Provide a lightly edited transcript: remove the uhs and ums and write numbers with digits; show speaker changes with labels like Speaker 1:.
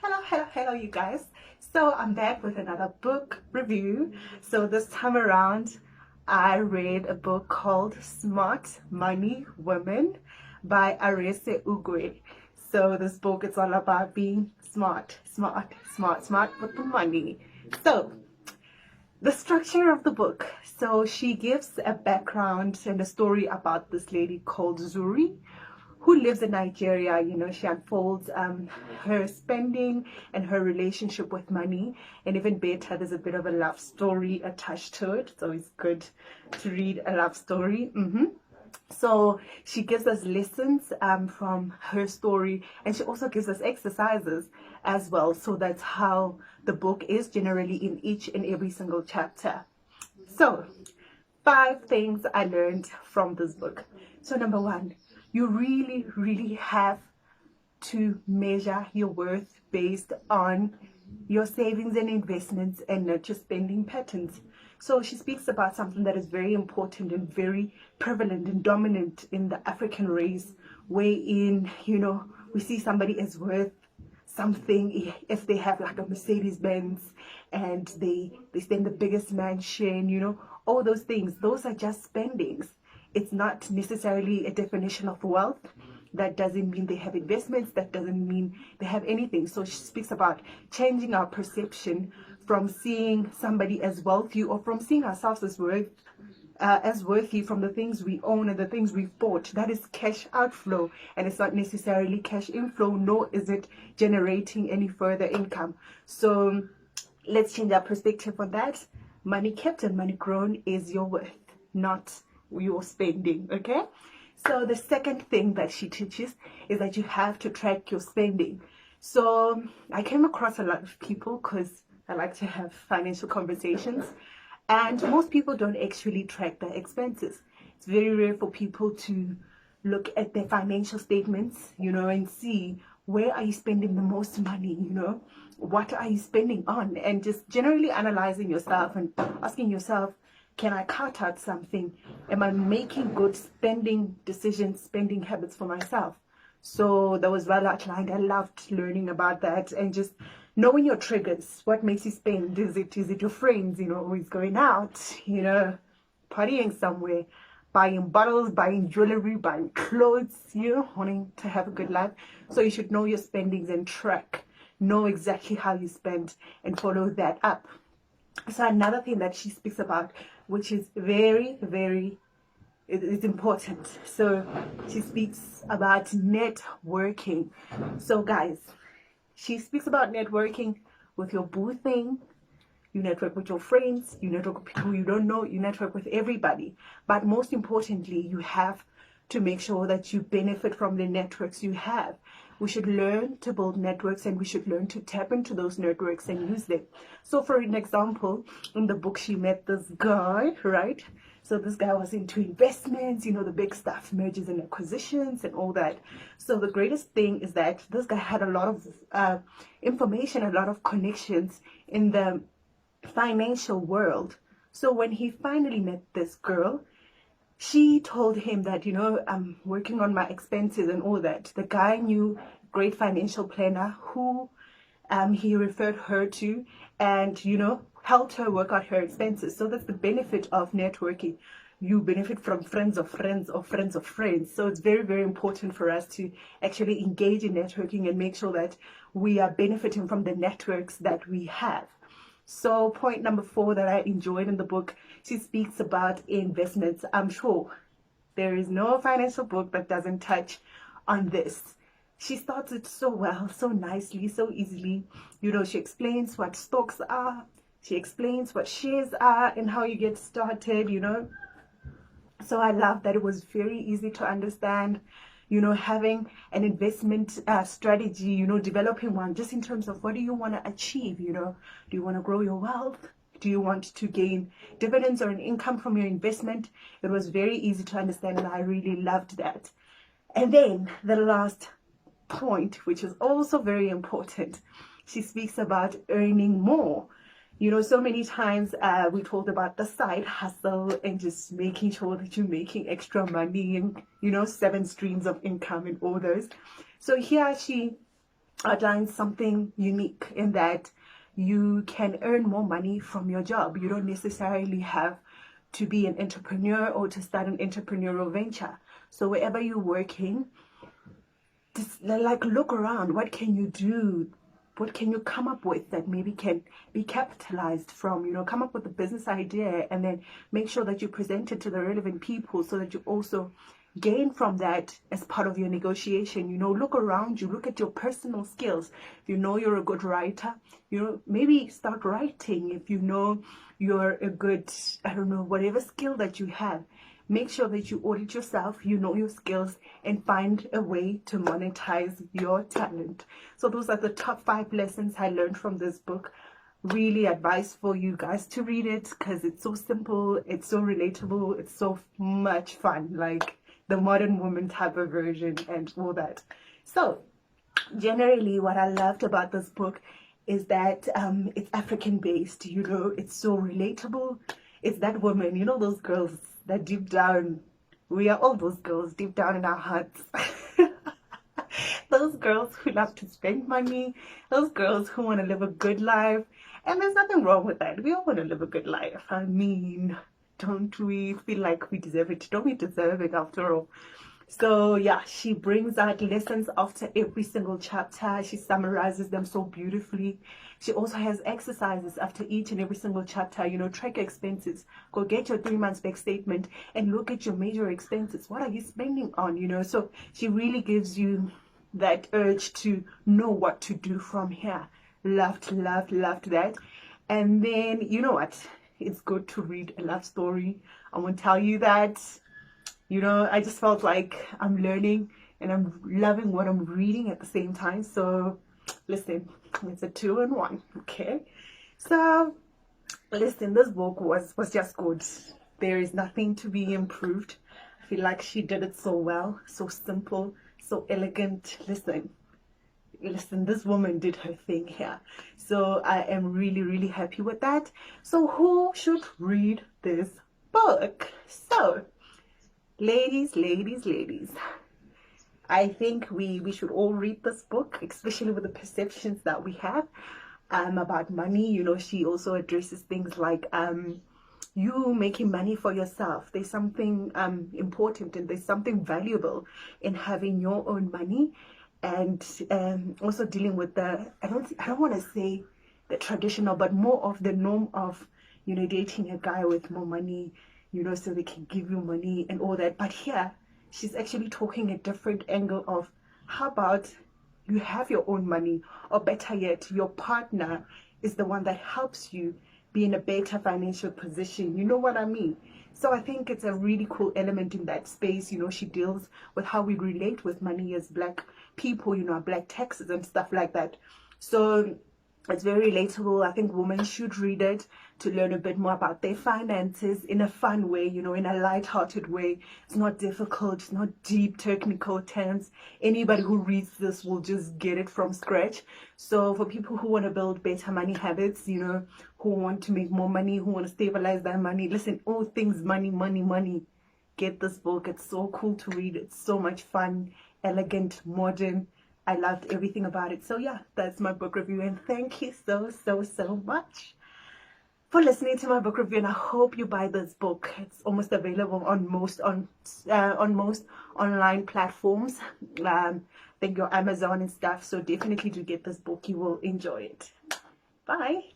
Speaker 1: Hello, you guys. So I'm back with another book review. So this time around, I read a book called Smart Money Women by Arese Ugwe. So this book is all about being smart with the money. So the structure of the book. So she gives a background and a story about this lady called Zuri, who lives in Nigeria. She unfolds her spending and her relationship with money, and even better, there's a bit of a love story attached to it. So it's good to read a love story. So she gives us lessons from her story, and she also gives us exercises as well. So that's how the book is generally in each and every single chapter. So 5 things I learned from this book. So number 1, you really have to measure your worth based on your savings and investments and not your spending patterns. So she speaks about something that is very important and very prevalent and dominant in the African race, wherein, we see somebody as worth something if they have like a Mercedes Benz and they stay in the biggest mansion, all those things. Those are just spendings. It's not necessarily a definition of wealth. That doesn't mean they have investments. That doesn't mean they have anything. So she speaks about changing our perception from seeing somebody as wealthy, or from seeing ourselves as worthy from the things we own and the things we've bought. That is cash outflow, and it's not necessarily cash inflow, nor is it generating any further income. So let's change our perspective on that. Money kept and money grown is your worth, not your spending. Okay, so the second thing that she teaches is that you have to track your spending. So I came across a lot of people, because I like to have financial conversations, and most people don't actually track their expenses. It's very rare for people to look at their financial statements, and see where are you spending the most money, what are you spending on, and just generally analyzing yourself and asking yourself, can I cut out something? Am I making good spending decisions, spending habits for myself? So that was well outlined. I loved learning about that, and just knowing your triggers. What makes you spend? Is it your friends, always going out, partying somewhere, buying bottles, buying jewelry, buying clothes, wanting to have a good life. So you should know your spendings and track, know exactly how you spend and follow that up. So another thing that she speaks about, which is very it's important. So she speaks about networking. So guys, she speaks about networking with your boo thing. You network with your friends, you network with people you don't know, you network with everybody. But most importantly, you have to make sure that you benefit from the networks you have. We should learn to build networks, and we should learn to tap into those networks and use them. So for an example, in the book, she met this guy, right? So this guy was into investments, the big stuff, mergers and acquisitions and all that. So the greatest thing is that this guy had a lot of information, a lot of connections in the financial world. So when he finally met this girl, she told him that, I'm working on my expenses and all that. The guy knew a great financial planner who he referred her to, and, helped her work out her expenses. So that's the benefit of networking. You benefit from friends of friends or friends of friends. So it's very important for us to actually engage in networking and make sure that we are benefiting from the networks that we have. So point number 4 that I enjoyed in the book, she speaks about investments. I'm sure there is no financial book that doesn't touch on this. She starts it so well, so nicely, so easily. She explains what stocks are. She explains what shares are and how you get started, So I love that it was very easy to understand, having an investment strategy, developing one just in terms of what do you want to achieve, do you want to grow your wealth? Do you want to gain dividends or an income from your investment? It was very easy to understand, and I really loved that. And then the last point, which is also very important, she speaks about earning more. So many times we told about the side hustle and just making sure that you're making extra money and, 7 streams of income and all those. So here she outlines something unique in that you can earn more money from your job. You don't necessarily have to be an entrepreneur or to start an entrepreneurial venture. So wherever you're working, just like look around. What can you do? What can you come up with that maybe can be capitalized from? You know, come up with a business idea and then make sure that you present it to the relevant people so that you also gain from that as part of your negotiation. You know, look around you, look at your personal skills. If you know you're a good writer, you know, maybe start writing. If you know you're a good, I don't know, whatever skill that you have, make sure that you audit yourself, you know your skills, and find a way to monetize your talent. So those are the top 5 lessons I learned from this book. Really advise for you guys to read it because it's so simple, it's so relatable, it's so much fun, like the modern woman type of version and all that. So generally what I loved about this book is that it's African based, you know, it's so relatable. It's that woman, you know, those girls that deep down, we are all those girls deep down in our hearts. Those girls who love to spend money, those girls who want to live a good life. And there's nothing wrong with that. We all want to live a good life. I mean, don't we feel like we deserve it? Don't we deserve it after all? So yeah, she brings out lessons after every single chapter. She summarizes them so beautifully. She also has exercises after each and every single chapter. You know, track your expenses, go get your 3 months back statement and look at your major expenses. What are you spending on? You know, so she really gives you that urge to know what to do from here. Loved that. And then, you know what, it's good to read a love story. I won't tell you that. You know, I just felt like I'm learning and I'm loving what I'm reading at the same time. So listen, it's a 2-in-1. Okay, so listen, this book was just good. There is nothing to be improved. I feel like she did it so well, so simple, so elegant. Listen, this woman did her thing here. So I am really happy with that. So who should read this book? So ladies, I think we should all read this book, especially with the perceptions that we have about money. You know, she also addresses things like you making money for yourself. There's something important and there's something valuable in having your own money, and also dealing with the, I don't want to say the traditional, but more of the norm of, you know, dating a guy with more money, you know, so they can give you money and all that. But here she's actually talking a different angle of, how about you have your own money, or better yet, your partner is the one that helps you be in a better financial position. You know what I mean? So I think it's a really cool element in that space. You know, she deals with how we relate with money as Black people, you know, Black taxes and stuff like that. So it's very relatable. I think women should read it to learn a bit more about their finances in a fun way, you know, in a light-hearted way. It's not difficult, it's not deep technical terms. Anybody who reads this will just get it from scratch. So for people who want to build better money habits, you know, who want to make more money, who want to stabilize their money, listen, all things money, get this book. It's so cool to read. It's so much fun, elegant, modern. I loved everything about it. So yeah, that's my book review, and thank you so much for listening to my book review. And I hope you buy this book. It's almost available on most online platforms. I think your Amazon and stuff. So definitely do get this book. You will enjoy it. Bye.